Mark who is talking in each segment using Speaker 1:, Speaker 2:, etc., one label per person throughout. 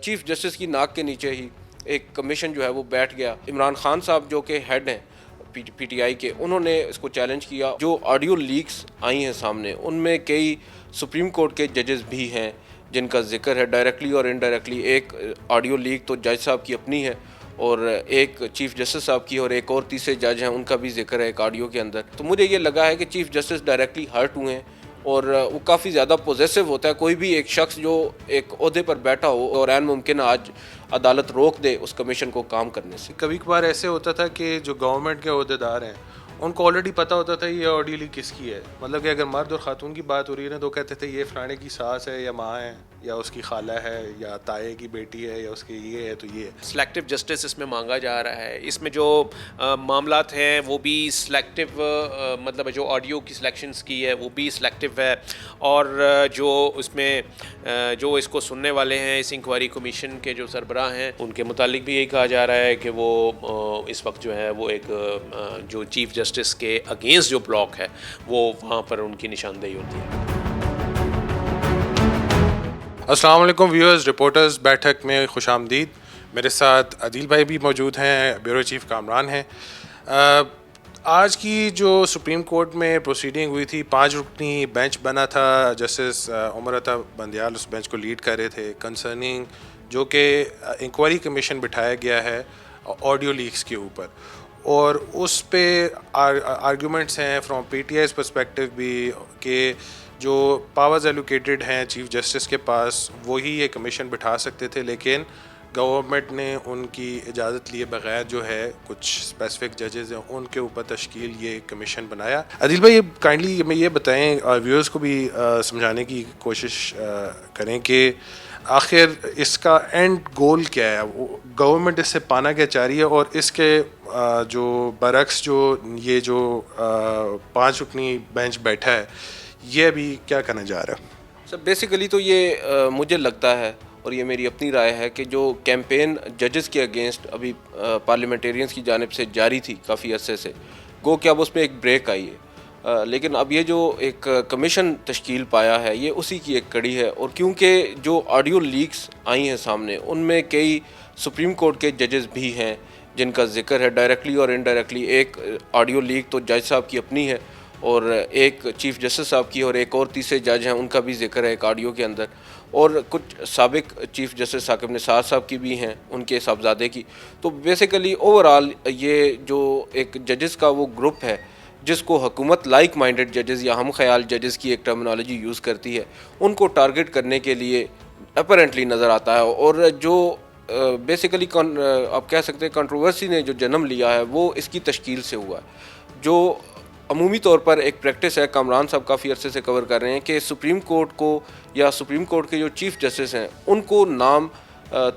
Speaker 1: Chief justice کی ناک کے نیچے ہی ایک کمیشن جو ہے وہ بیٹھ گیا. عمران خان صاحب جو کہ ہیڈ ہیں پی ٹی آئی کے, انہوں نے اس کو چیلنج کیا. جو آڈیو لیکس آئی ہیں سامنے ان میں کئی سپریم کورٹ کے ججز بھی ہیں جن کا ذکر ہے ڈائریکٹلی اور انڈائریکٹلی. ایک آڈیو لیک تو جج صاحب کی اپنی ہے اور ایک چیف جسٹس صاحب کی, اور ایک اور تیسرے جج ہیں ان کا بھی ذکر ہے ایک آڈیو کے اندر. تو مجھے یہ لگا ہے کہ چیف جسٹس ڈائریکٹلی ہرٹ ہوئے ہیں اور وہ کافی زیادہ پوزیسو ہوتا ہے. کوئی بھی ایک شخص جو ایک عہدے پر بیٹھا ہو اور عین ممکن آج عدالت روک دے اس کمیشن کو کام کرنے سے.
Speaker 2: کبھی کبھار ایسے ہوتا تھا کہ جو گورنمنٹ کے عہدیدار ہیں ان کو آلریڈی پتہ ہوتا تھا یہ آڈیو لیک کس کی ہے. مطلب کہ اگر مرد اور خاتون کی بات ہو رہی ہے نا تو کہتے تھے یہ فلانے کی ساس ہے یا ماں ہے یا اس کی خالہ ہے یا تائے کی بیٹی ہے یا اس کی یہ ہے تو یہ ہے.
Speaker 3: سلیکٹیو جسٹس اس میں مانگا جا رہا ہے. اس میں جو معاملات ہیں وہ بھی سلیکٹیو, مطلب جو آڈیو کی سلیکشنز کی ہے وہ بھی سلیکٹیو ہے, اور جو اس میں جو اس کو سننے والے ہیں اس انکوائری کمیشن کے جو سربراہ ہیں ان کے متعلق بھی یہی کہا جا رہا ہے کہ وہ اس وقت جو ہے وہ ایک جو چیف جسٹس کے اگینسٹ جو بلاک ہے وہ وہاں پر ان کی نشاندہی ہوتی ہے.
Speaker 2: السلام علیکم ویورز, رپورٹرز بیٹھک میں خوش آمدید. میرے ساتھ عدیل بھائی بھی موجود ہیں, بیورو چیف کامران ہیں. آج کی جو سپریم کورٹ میں پروسیڈنگ ہوئی تھی, 5 رکنی بینچ بنا تھا, جسٹس عمر عطا بندیال اس بینچ کو لیڈ کر رہے تھے کنسرننگ جو کہ انکوائری کمیشن بٹھایا گیا ہے آڈیو لیکس کے اوپر, اور اس پہ آرگیومنٹس ہیں from P T I's perspective بھی کہ جو پاورز ایلوکیٹڈ ہیں چیف جسٹس کے پاس وہی یہ کمیشن بٹھا سکتے تھے, لیکن گورنمنٹ نے ان کی اجازت لیے بغیر جو ہے کچھ اسپیسیفک ججز ہیں ان کے اوپر تشکیل یہ کمیشن بنایا. عدیل بھائی کائنڈلی ہمیں یہ بتائیں, ویورز کو بھی سمجھانے کی کوشش کریں کہ آخر اس کا اینڈ گول کیا ہے, گورنمنٹ اس سے پانا کیا چاہ رہی ہے, اور اس کے جو برعکس جو یہ جو 5 رکنی بینچ بیٹھا ہے یہ ابھی کیا کرنے جا رہا ہے.
Speaker 1: سر بیسیکلی تو یہ مجھے لگتا ہے اور یہ میری اپنی رائے ہے کہ جو کیمپین ججز کے اگینسٹ ابھی پارلیمنٹیرینز کی جانب سے جاری تھی کافی عرصے سے, گو کہ اب اس میں ایک بریک آئی ہے, لیکن اب یہ جو ایک کمیشن تشکیل پایا ہے یہ اسی کی ایک کڑی ہے. اور کیونکہ جو آڈیو لیکس آئی ہیں سامنے ان میں کئی سپریم کورٹ کے ججز بھی ہیں جن کا ذکر ہے ڈائریکٹلی اور انڈائریکٹلی. ایک آڈیو لیک تو جج صاحب کی اپنی ہے اور ایک چیف جسٹس صاحب کی, اور ایک اور تیسرے جج ہیں ان کا بھی ذکر ہے ایک آڈیو کے اندر, اور کچھ سابق چیف جسٹس ثاقب نثار صاحب کی بھی ہیں ان کے صاحبزادے کی. تو بیسیکلی اوور آل یہ جو ایک ججز کا وہ گروپ ہے جس کو حکومت لائک مائنڈڈ ججز یا ہم خیال ججز کی ایک ٹرمنالوجی یوز کرتی ہے, ان کو ٹارگٹ کرنے کے لیے اپیرنٹلی نظر آتا ہے. اور جو بیسیکلی آپ کہہ سکتے ہیں کنٹروورسی نے جو جنم لیا ہے وہ اس کی تشکیل سے ہوا ہے. جو عمومی طور پر ایک پریکٹس ہے, کامران صاحب کافی عرصے سے کور کر رہے ہیں کہ سپریم کورٹ کو یا سپریم کورٹ کے جو چیف جسٹس ہیں ان کو نام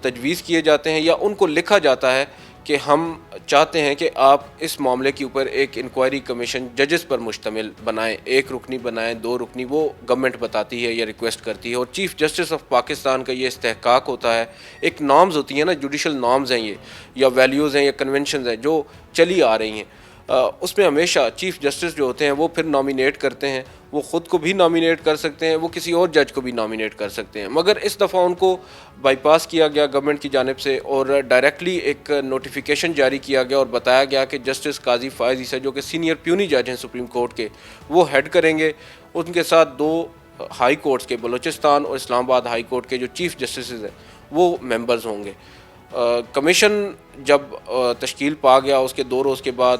Speaker 1: تجویز کیے جاتے ہیں یا ان کو لکھا جاتا ہے کہ ہم چاہتے ہیں کہ آپ اس معاملے کے اوپر ایک انکوائری کمیشن ججز پر مشتمل بنائیں, 1 رکنی بنائیں, 2 رکنی, وہ گورنمنٹ بتاتی ہے یا ریکویسٹ کرتی ہے. اور چیف جسٹس آف پاکستان کا یہ استحقاق ہوتا ہے, ایک نارمز ہوتی ہیں نا, جوڈیشل نارمز ہیں یہ یا ویلیوز ہیں یا کنونشنز ہیں جو چلی آ رہی ہیں, اس میں ہمیشہ چیف جسٹس جو ہوتے ہیں وہ پھر نامینیٹ کرتے ہیں, وہ خود کو بھی نامینیٹ کر سکتے ہیں, وہ کسی اور جج کو بھی نامینیٹ کر سکتے ہیں. مگر اس دفعہ ان کو بائی پاس کیا گیا گورنمنٹ کی جانب سے اور ڈائریکٹلی ایک نوٹیفیکیشن جاری کیا گیا اور بتایا گیا کہ جسٹس قاضی فائز عیسیٰ جو کہ سینئر پیونی جج ہیں سپریم کورٹ کے, وہ ہیڈ کریں گے. ان کے ساتھ 2 ہائی کورٹس کے, بلوچستان اور اسلام آباد ہائی کورٹ کے جو چیف جسٹسز ہیں وہ ممبرز ہوں گے. کمیشن جب تشکیل پا گیا اس کے 2 روز کے بعد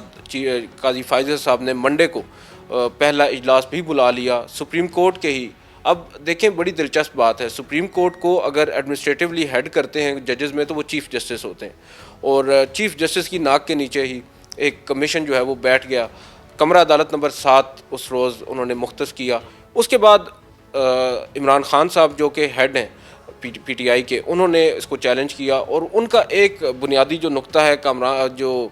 Speaker 1: قاضی فائز صاحب نے منڈے کو پہلا اجلاس بھی بلا لیا سپریم کورٹ کے ہی. اب دیکھیں بڑی دلچسپ بات ہے, سپریم کورٹ کو اگر ایڈمنسٹریٹولی ہیڈ کرتے ہیں ججز میں تو وہ چیف جسٹس ہوتے ہیں, اور چیف جسٹس کی ناک کے نیچے ہی ایک کمیشن جو ہے وہ بیٹھ گیا. کمرہ عدالت نمبر 7 اس روز انہوں نے مختص کیا. اس کے بعد عمران خان صاحب جو کہ ہیڈ ہیں پی ٹی آئی کے, انہوں نے اس کو چیلنج کیا, اور ان کا ایک بنیادی جو نقطہ ہے جو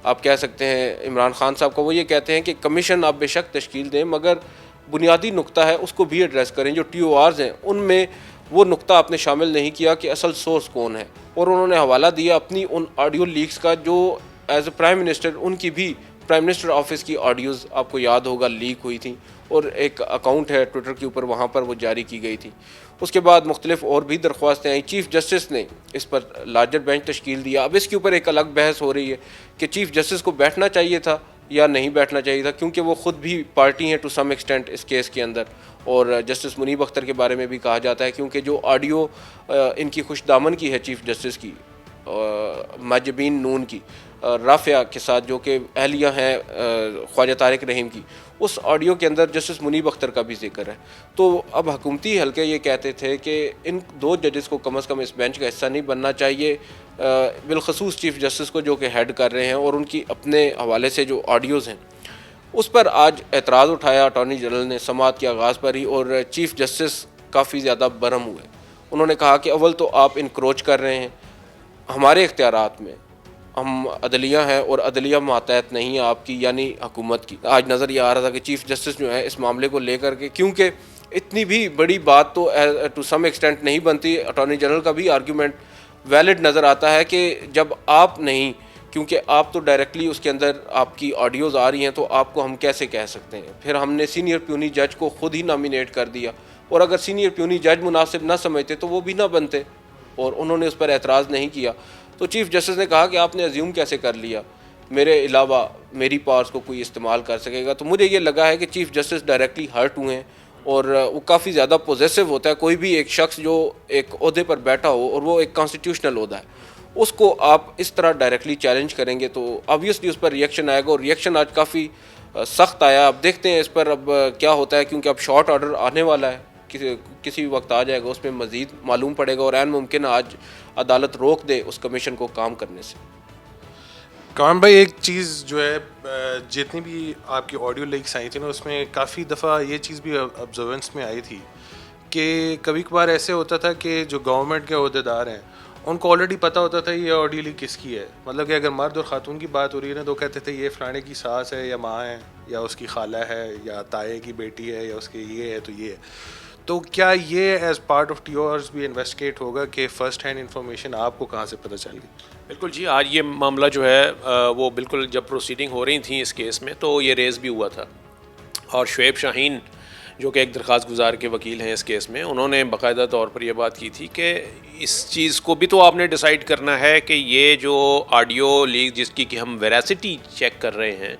Speaker 1: آپ کہہ سکتے ہیں عمران خان صاحب کا, وہ یہ کہتے ہیں کہ کمیشن آپ بے شک تشکیل دیں مگر بنیادی نقطہ ہے اس کو بھی ایڈریس کریں. جو ٹی او آرز ہیں ان میں وہ نقطہ آپ نے شامل نہیں کیا کہ اصل سورس کون ہے, اور انہوں نے حوالہ دیا اپنی ان آڈیو لیکس کا جو ایز اے پرائم منسٹر ان کی بھی پرائم منسٹر آفس کی آڈیوز آپ کو یاد ہوگا لیک ہوئی تھیں, اور ایک اکاؤنٹ ہے ٹویٹر کے اوپر وہاں پر وہ جاری کی گئی تھی. اس کے بعد مختلف اور بھی درخواستیں آئیں. چیف جسٹس نے اس پر لارجر بینچ تشکیل دیا. اب اس کے اوپر ایک الگ بحث ہو رہی ہے کہ چیف جسٹس کو بیٹھنا چاہیے تھا یا نہیں بیٹھنا چاہیے تھا, کیونکہ وہ خود بھی پارٹی ہیں ٹو سم ایکسٹینٹ اس کیس کے اندر. اور جسٹس منیب اختر کے بارے میں بھی کہا جاتا ہے, کیونکہ جو آڈیو ان کی خوش دامن کی ہے چیف جسٹس کی, ماجبین نون کی, رافعہ کے ساتھ جو کہ اہلیہ ہیں خواجہ طارق رحیم کی, اس آڈیو کے اندر جسٹس منیب اختر کا بھی ذکر ہے. تو اب حکومتی حلقے یہ کہتے تھے کہ ان 2 ججز کو کم از کم اس بینچ کا حصہ نہیں بننا چاہیے, بالخصوص چیف جسٹس کو جو کہ ہیڈ کر رہے ہیں, اور ان کی اپنے حوالے سے جو آڈیوز ہیں اس پر آج اعتراض اٹھایا اٹارنی جنرل نے سماعت کے آغاز پر ہی, اور چیف جسٹس کافی زیادہ برہم ہوئے. انہوں نے کہا کہ اول تو آپ انکروچ کر رہے ہیں ہمارے اختیارات میں, ہم عدلیہ ہیں اور عدلیہ ماتحت نہیں ہے آپ کی یعنی حکومت کی. آج نظر یہ آ رہا تھا کہ چیف جسٹس جو ہے اس معاملے کو لے کر کے, کیونکہ اتنی بھی بڑی بات تو ٹو سم ایکسٹینٹ نہیں بنتی, اٹارنی جنرل کا بھی آرگیومنٹ ویلڈ نظر آتا ہے کہ جب آپ نہیں, کیونکہ آپ تو ڈائریکٹلی اس کے اندر آپ کی آڈیوز آ رہی ہیں, تو آپ کو ہم کیسے کہہ سکتے ہیں. پھر ہم نے سینئر پیونی جج کو خود ہی نامینیٹ کر دیا, اور اگر سینئر پیونی جج مناسب نہ سمجھتے تو وہ بھی نہ بنتے, اور انہوں نے اس پر اعتراض نہیں کیا. تو چیف جسٹس نے کہا کہ آپ نے ازیوم کیسے کر لیا میرے علاوہ میری پاورز کو کوئی استعمال کر سکے گا. تو مجھے یہ لگا ہے کہ چیف جسٹس ڈائریکٹلی ہرٹ ہوئے ہیں, اور وہ کافی زیادہ پوزیسو ہوتا ہے. کوئی بھی ایک شخص جو ایک عہدے پر بیٹھا ہو اور وہ ایک کانسٹیٹیوشنل عہدہ ہے, اس کو آپ اس طرح ڈائریکٹلی چیلنج کریں گے تو آبویسلی اس پر ریئیکشن آئے گا, اور ریئیکشن آج کافی سخت آیا. اب دیکھتے ہیں اس پر اب کیا ہوتا ہے, کیونکہ اب شارٹ آرڈر آنے والا ہے, کسی بھی وقت آ جائے گا, اس میں مزید معلوم پڑے گا, اور عین ممکن ہے آج عدالت روک دے اس کمیشن کو کام کرنے سے.
Speaker 2: کامران بھائی, ایک چیز جو ہے جتنی بھی آپ کی آڈیو لیکس آئی تھی نا, اس میں کافی دفعہ یہ چیز بھی آبزرونس میں آئی تھی کہ کبھی کبھار ایسے ہوتا تھا کہ جو گورنمنٹ کے عہدیدار ہیں ان کو آلریڈی پتہ ہوتا تھا یہ آڈیو لیک کس کی ہے. مطلب کہ اگر مرد اور خاتون کی بات ہو رہی ہے نا, تو کہتے تھے یہ فلانے کی ساس ہے یا ماں ہے یا اس کی خالہ ہے یا تائے کی بیٹی ہے یا اس کے یہ ہے تو یہ ہے. تو کیا یہ ایز پارٹ آف ٹیورز بھی انویسٹیگیٹ ہوگا کہ فرسٹ ہینڈ انفارمیشن آپ کو کہاں سے پتہ چل گئی؟
Speaker 3: بالکل جی, آج یہ معاملہ جو ہے وہ بالکل جب پروسیڈنگ ہو رہی تھیں اس کیس میں تو یہ ریز بھی ہوا تھا, اور شعیب شاہین جو کہ ایک درخواست گزار کے وکیل ہیں اس کیس میں, انہوں نے باقاعدہ طور پر یہ بات کی تھی کہ اس چیز کو بھی تو آپ نے ڈیسائیڈ کرنا ہے کہ یہ جو آڈیو لیک جس کی کہ ہم ویراسٹی چیک کر رہے ہیں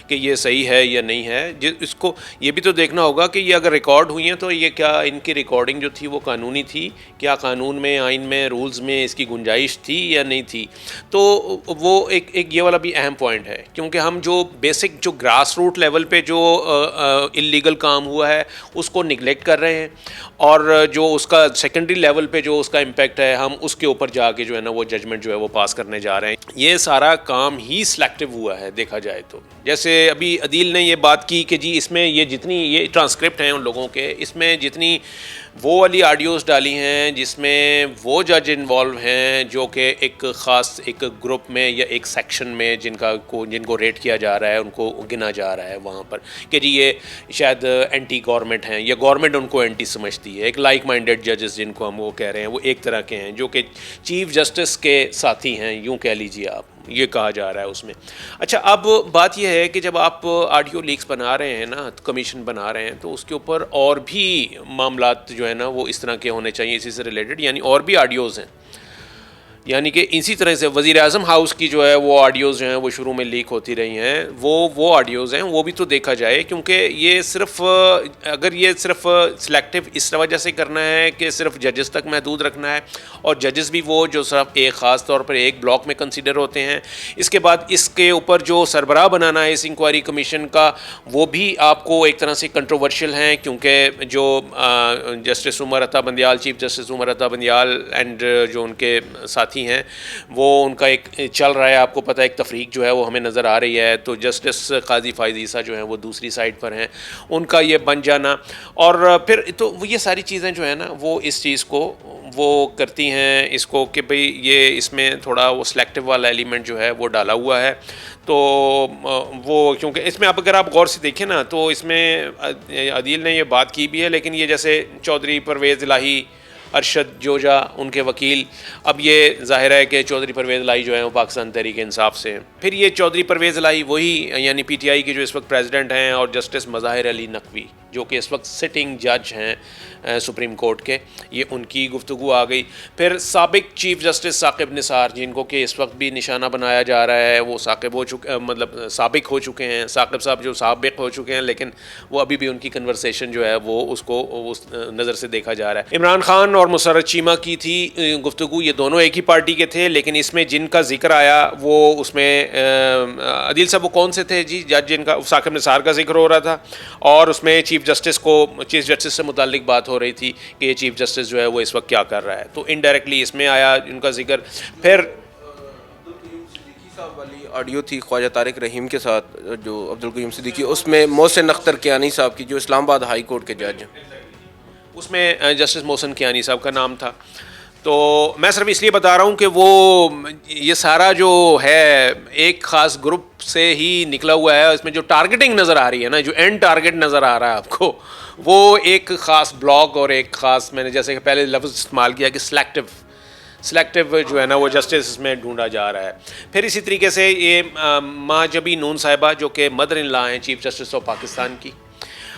Speaker 3: کہ یہ صحیح ہے یا نہیں ہے, اس کو یہ بھی تو دیکھنا ہوگا کہ یہ اگر ریکارڈ ہوئی ہیں تو یہ کیا ان کی ریکارڈنگ جو تھی وہ قانونی تھی, کیا قانون میں آئین میں رولز میں اس کی گنجائش تھی یا نہیں تھی. تو وہ ایک یہ والا بھی اہم پوائنٹ ہے, کیونکہ ہم جو بیسک جو گراس روٹ لیول پہ جو انلیگل کام ہوا ہے اس کو نگلیکٹ کر رہے ہیں, اور جو اس کا سیکنڈری لیول پہ جو اس کا امپیکٹ ہے ہم اس کے اوپر جا کے جو ہے نا وہ ججمنٹ جو ہے وہ پاس کرنے جا رہے ہیں. یہ سارا کام ہی سلیکٹیو ہوا ہے دیکھا جائے تو. جیسے ابھی عدیل نے یہ بات کی کہ جی اس میں یہ جتنی یہ ٹرانسکرپٹ ہیں ان لوگوں کے, اس میں جتنی وہ والی آڈیوز ڈالی ہیں جس میں وہ جج انوالو ہیں جو کہ ایک خاص ایک گروپ میں یا ایک سیکشن میں جن کو ریٹ کیا جا رہا ہے, ان کو گنا جا رہا ہے وہاں پر کہ جی یہ شاید اینٹی گورنمنٹ ہیں یا گورنمنٹ ان کو اینٹی سمجھتی ہے. ایک لائک مائنڈیڈ ججز جن کو ہم وہ کہہ رہے ہیں وہ ایک طرح کے ہیں جو کہ چیف جسٹس کے ساتھی ہیں, یوں کہہ لیجیے آپ, یہ کہا جا رہا ہے اس میں. اچھا, اب بات یہ ہے کہ جب آپ آڈیو لیکس بنا رہے ہیں نا, کمیشن بنا رہے ہیں, تو اس کے اوپر اور بھی معاملات جو ہے نا وہ اس طرح کے ہونے چاہیے اسی سے ریلیٹڈ, یعنی اور بھی آڈیوز ہیں. یعنی کہ اسی طرح سے وزیر اعظم ہاؤس کی جو ہے وہ آڈیوز جو ہیں وہ شروع میں لیک ہوتی رہی ہیں, وہ آڈیوز ہیں, وہ بھی تو دیکھا جائے, کیونکہ یہ صرف اگر یہ صرف سلیکٹیو اس وجہ سے کرنا ہے کہ صرف ججز تک محدود رکھنا ہے, اور ججز بھی وہ جو صرف ایک خاص طور پر ایک بلاک میں کنسیڈر ہوتے ہیں. اس کے بعد اس کے اوپر جو سربراہ بنانا ہے اس انکوائری کمیشن کا, وہ بھی آپ کو ایک طرح سے کنٹروورشل ہیں, کیونکہ جو justice Umar Ata Bandial, chief justice Umar Ata Bandial and جو ان کے ساتھی ہیں وہ ان کا ایک چل رہا ہے, آپ کو پتہ ہے ایک تفریق جو ہے وہ ہمیں نظر آ رہی ہے. تو جسٹس قاضی فائز عیسیٰ جو ہیں وہ دوسری سائڈ پر ہیں, ان کا یہ بن جانا, اور پھر تو یہ ساری چیزیں جو ہیں نا وہ اس چیز کو وہ کرتی ہیں اس کو کہ بھئی یہ اس میں تھوڑا وہ سلیکٹیو والا ایلیمنٹ جو ہے وہ ڈالا ہوا ہے. تو وہ کیونکہ اس میں اگر آپ غور سے دیکھیں نا تو اس میں عدیل نے یہ بات کی بھی ہے, لیکن یہ جیسے چودھری پرویز الہی ارشد جوجا ان کے وکیل. اب یہ ظاہر ہے کہ چودھری پرویز الہی جو ہیں وہ پاکستان تحریک انصاف سے ہیں. پھر یہ چودھری پرویز الہی وہی یعنی پی ٹی آئی کے جو اس وقت پریزیڈنٹ ہیں, اور جسٹس مظاہر علی نقوی جو کہ اس وقت سٹنگ جج ہیں سپریم کورٹ کے, یہ ان کی گفتگو آ گئی. پھر سابق چیف جسٹس ثاقب نثار جن کو کہ اس وقت بھی نشانہ بنایا جا رہا ہے, وہ ثاقب ہو چکے مطلب سابق ہو چکے ہیں, ثاقب صاحب جو سابق ہو چکے ہیں, لیکن وہ ابھی بھی ان کی کنورسیشن جو ہے وہ اس کو اس نظر سے دیکھا جا رہا ہے. عمران خان اور مسرت چیمہ کی تھی گفتگو, یہ دونوں ایک ہی پارٹی کے تھے, لیکن اس میں جن کا ذکر آیا وہ اس میں عدیل صاحب وہ کون سے تھے جی جج جن کا ثاقب نثار کا ذکر ہو رہا تھا, اور اس میں چیف جسٹس سے متعلق بات ہو رہی تھی کہ یہ چیف جسٹس جو ہے وہ اس وقت کیا کر رہا ہے, تو انڈائریکٹلی اس میں آیا ان کا ذکر. پھر
Speaker 1: صاحب والی آڈیو تھی خواجہ طارق رحیم کے ساتھ جو عبدالقیوم صدیقی, اس میں محسن اختر کیانی صاحب کی جو اسلام آباد ہائی کورٹ کے جج ہیں,
Speaker 3: اس میں جسٹس محسن کیانی صاحب کا نام تھا. تو میں صرف اس لیے بتا رہا ہوں کہ وہ یہ سارا جو ہے ایک خاص گروپ سے ہی نکلا ہوا ہے. اس میں جو ٹارگیٹنگ نظر آ رہی ہے نا, جو اینڈ ٹارگیٹ نظر آ رہا ہے آپ کو, وہ ایک خاص بلاک اور ایک خاص, میں نے جیسے کہ پہلے لفظ استعمال کیا کہ سلیکٹیو جو ہے نا وہ جسٹس میں ڈھونڈا جا رہا ہے. پھر اسی طریقے سے یہ ماجبی نون صاحبہ جو کہ مدر ان لا ہیں چیف جسٹس آف پاکستان کی,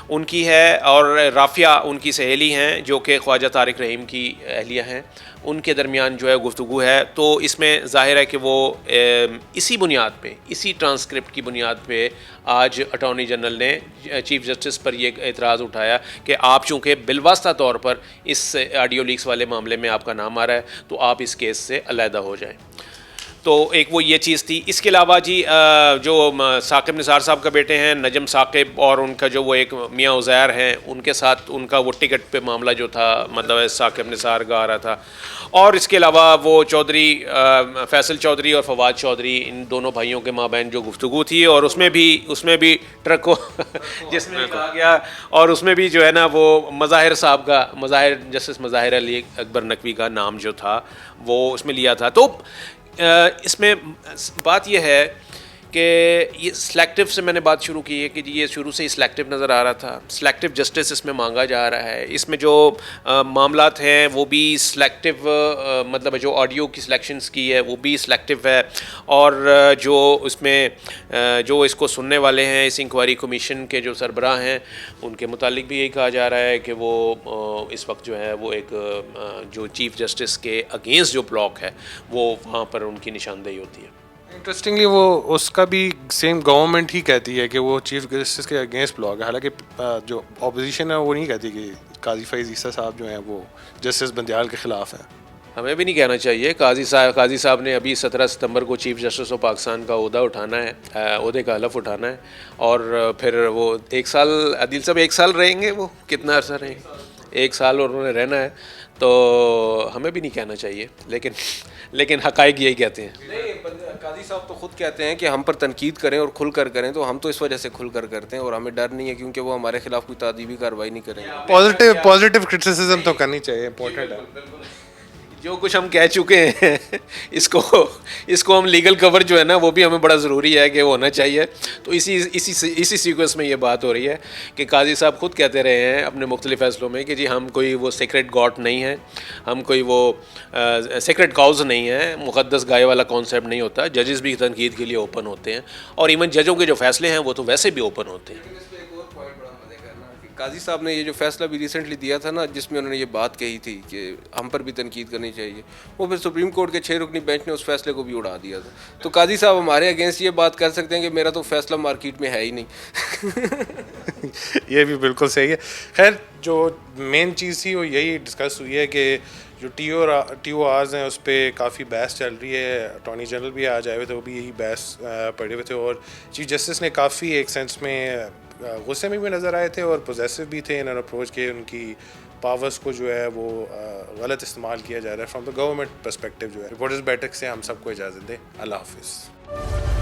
Speaker 3: ان کی ہے, اور رافیہ ان کی سہیلی ہیں جو کہ خواجہ طارق رحیم کی اہلیہ ہیں, ان کے درمیان جو ہے گفتگو ہے. تو اس میں ظاہر ہے کہ وہ اسی بنیاد پہ, اسی ٹرانسکرپٹ کی بنیاد پہ آج اٹارنی جنرل نے چیف جسٹس پر یہ اعتراض اٹھایا کہ آپ چونکہ بالواسطہ طور پر اس آڈیو لیکس والے معاملے میں آپ کا نام آ رہا ہے, تو آپ اس کیس سے علیحدہ ہو جائیں. تو ایک وہ یہ چیز تھی. اس کے علاوہ جی جو ثاقب نثار صاحب کا بیٹے ہیں نجم ثاقب, اور ان کا جو وہ ایک میاں عزیر ہیں, ان کے ساتھ ان کا وہ ٹکٹ پہ معاملہ جو تھا مطلب ثاقب نثار کا آ رہا تھا. اور اس کے علاوہ وہ چودھری فیصل چودھری اور فواد چودھری, ان دونوں بھائیوں کے مابین جو گفتگو تھی, اور اس میں بھی ٹرک کو جس میں کہا گیا, اور اس میں بھی جو ہے نا وہ جسٹس مظاہر علی اکبر نقوی کا نام جو تھا وہ اس میں لیا تھا. تو اس میں بات یہ ہے کہ یہ سلیکٹیو سے میں نے بات شروع کی ہے کہ یہ شروع سے ہی سلیکٹیو نظر آ رہا تھا. سلیکٹیو جسٹس اس میں مانگا جا رہا ہے. اس میں جو معاملات ہیں وہ بھی سلیکٹیو مطلب جو آڈیو کی سلیکشنز کی ہے وہ بھی سلیکٹیو ہے, اور جو اس میں جو اس کو سننے والے ہیں اس انکوائری کمیشن کے جو سربراہ ہیں, ان کے متعلق بھی یہی کہا جا رہا ہے کہ وہ اس وقت جو ہے وہ ایک جو چیف جسٹس کے اگینسٹ جو بلاک ہے وہ وہاں پر ان کی نشاندہی ہوتی ہے.
Speaker 2: انٹرسٹنگلی وہ اس کا بھی سیم گورنمنٹ ہی کہتی ہے کہ وہ چیف جسٹس کے اگینسٹ بلاک ہے, حالانکہ جو اپوزیشن ہے وہ نہیں کہتی کہ قاضی فیض عیسیٰ صاحب جو ہیں وہ جسٹس بندیال کے خلاف ہیں.
Speaker 3: ہمیں بھی نہیں کہنا چاہیے. قاضی صاحب نے ابھی 17 ستمبر کو چیف جسٹس آف پاکستان کا عہدہ اٹھانا ہے, عہدے کا حلف اٹھانا ہے, اور پھر وہ 1 سال عدیل صاحب 1 سال رہیں گے. وہ کتنا عرصہ رہیں گے؟ 1 سال اور انہوں نے رہنا ہے. تو ہمیں بھی نہیں کہنا چاہیے, لیکن حقائق یہی کہتے ہیں.
Speaker 1: قاضی صاحب تو خود کہتے ہیں کہ ہم پر تنقید کریں اور کھل کر کریں, تو ہم تو اس وجہ سے کھل کر کرتے ہیں, اور ہمیں ڈر نہیں ہے کیونکہ وہ ہمارے خلاف کوئی تعدیبی کارروائی نہیں کریں گے.
Speaker 2: پازیٹیو کرٹیسزم تو کرنی چاہیے, امپورٹنٹ ہے.
Speaker 3: جو کچھ ہم کہہ چکے ہیں اس کو ہم لیگل کور جو ہے نا وہ بھی ہمیں بڑا ضروری ہے کہ وہ ہونا چاہیے. تو اسی سیکوینس میں یہ بات ہو رہی ہے کہ قاضی صاحب خود کہتے رہے ہیں اپنے مختلف فیصلوں میں کہ جی ہم کوئی وہ سیکرٹ گاٹ نہیں ہیں, ہم کوئی وہ سیکرٹ کاؤز نہیں ہیں, مقدس گائے والا کانسیپٹ نہیں ہوتا. ججز بھی تنقید کے لیے اوپن ہوتے ہیں, اور ایون ججوں کے جو فیصلے ہیں وہ تو ویسے بھی اوپن ہوتے ہیں.
Speaker 1: قاضی صاحب نے یہ جو فیصلہ بھی ریسنٹلی دیا تھا نا, جس میں انہوں نے یہ بات کہی تھی کہ ہم پر بھی تنقید کرنی چاہیے, وہ پھر سپریم کورٹ کے 6 رکنی بینچ نے اس فیصلے کو بھی اڑا دیا تھا. تو قاضی صاحب ہمارے اگینسٹ یہ بات کر سکتے ہیں کہ میرا تو فیصلہ مارکیٹ میں ہے ہی نہیں.
Speaker 2: یہ بھی بالکل صحیح ہے. خیر جو مین چیز تھی وہ یہی ڈسکس ہوئی ہے کہ جو ٹی او آرز ہیں اس پہ کافی بحث چل رہی ہے. اٹارنی جنرل بھی آج آئے ہوئے تھے, وہ بھی یہی بحث پڑھے ہوئے تھے, اور چیف جسٹس نے کافی ایک سینس میں غصے میں بھی نظر آئے تھے اور پوزیسو بھی تھے ان اپروچ کے. ان کی پاورس کو جو ہے وہ غلط استعمال کیا جا رہا ہے فرام دا گورنمنٹ پرسپیکٹیو جو ہے. رپورٹرز بیٹھک سے ہم سب کو اجازت دیں. اللہ حافظ.